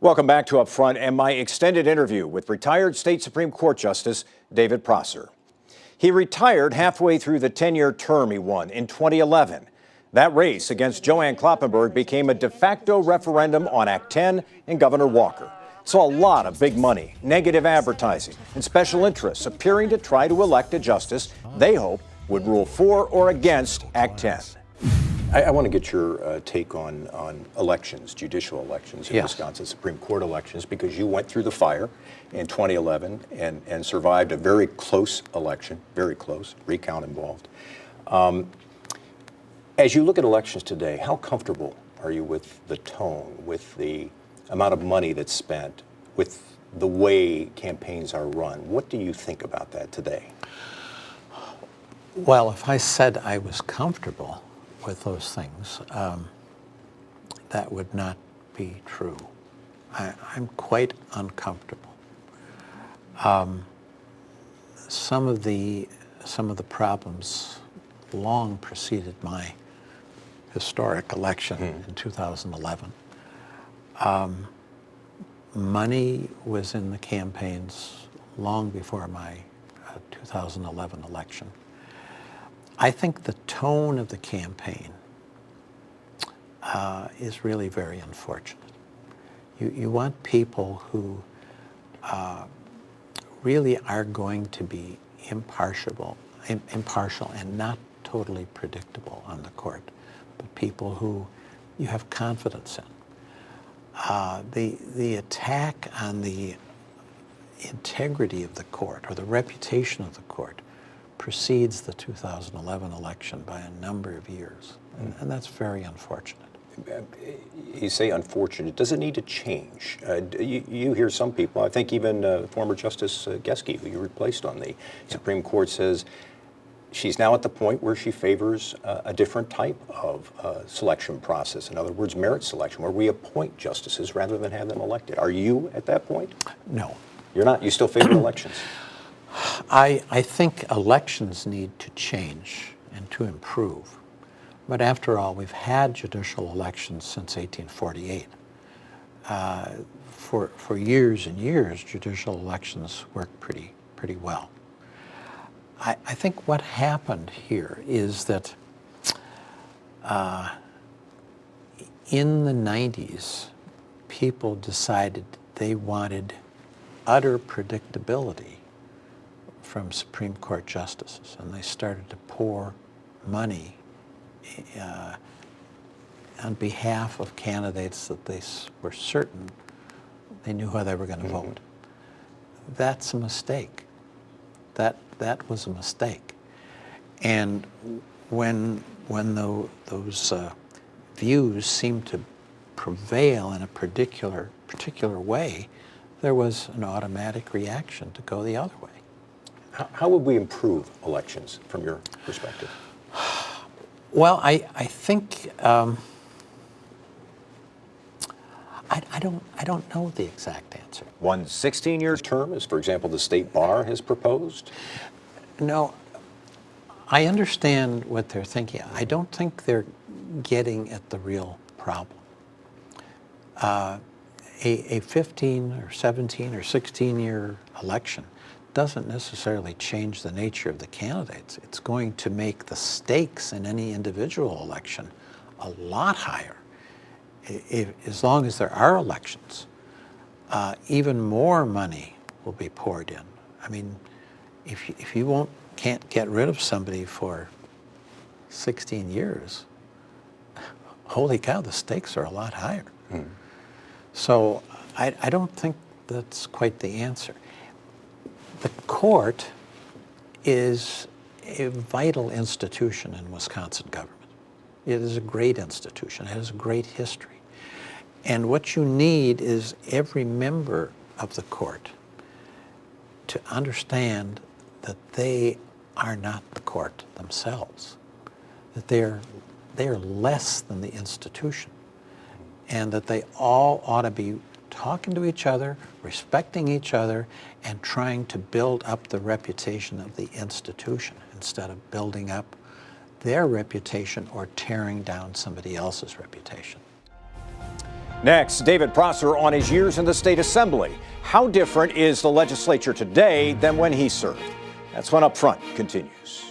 Welcome back to Up Front and my extended interview with retired state Supreme Court Justice David Prosser. He retired halfway through the 10-year term he won in 2011. That race against Joanne Kloppenburg became a de facto referendum on Act 10 and Governor Walker. Saw a lot of big money, negative advertising, and special interests appearing to try to elect a justice they hope would rule for or against Act 10. I want to get your take on elections, judicial elections in Yes. Wisconsin, Supreme Court elections, because you went through the fire in 2011 and survived a very close election, very close, recount involved. As you look at elections today, how comfortable are you with the tone, with the amount of money that's spent, with the way campaigns are run? What do you think about that today? Well, if I said I was comfortable with those things, that would not be true. I'm quite uncomfortable. Some of the problems long preceded my historic election in 2011. Money was in the campaigns long before my 2011 election. I think the tone of the campaign is really very unfortunate. You want people who really are going to be impartial and not totally predictable on the court, but people who you have confidence in. The attack on the integrity of the court or the reputation of the court precedes the 2011 election by a number of years, and that's very unfortunate. You say unfortunate. Does it need to change? You hear some people, I think even former Justice Geske, who you replaced on the Supreme Court, says she's now at the point where she favors a different type of selection process. In other words, merit selection, where we appoint justices rather than have them elected. Are you at that point? No. You're not? You still favor elections? I think elections need to change and to improve. But after all, we've had judicial elections since 1848. For years and years, judicial elections worked pretty well. I think what happened here is that in the 90s, people decided they wanted utter predictability from Supreme Court justices, and they started to pour money on behalf of candidates that they were certain they knew how they were going to vote. That's a mistake. That was a mistake. And when those views seemed to prevail in a particular way, there was an automatic reaction to go the other way. How would we improve elections from your perspective? Well, I think I don't know the exact answer. One 16-year Term, as for example the state bar has proposed? No, I understand what they're thinking. I don't think they're getting at the real problem. A 15 or 17 or 16-year election doesn't necessarily change the nature of the candidates. It's going to make the stakes in any individual election a lot higher. As long as there are elections, even more money will be poured in. I mean, if you can't get rid of somebody for 16 years, holy cow, the stakes are a lot higher. So I don't think that's quite the answer. The court is a vital institution in Wisconsin government. It is a great institution. It has a great history. And what you need is every member of the court to understand that they are not the court themselves, that they are less than the institution, and that they all ought to be talking to each other, respecting each other, and trying to build up the reputation of the institution instead of building up their reputation or tearing down somebody else's reputation. Next, David Prosser on his years in the state assembly. How different is the legislature today than when he served? That's when Up Front continues.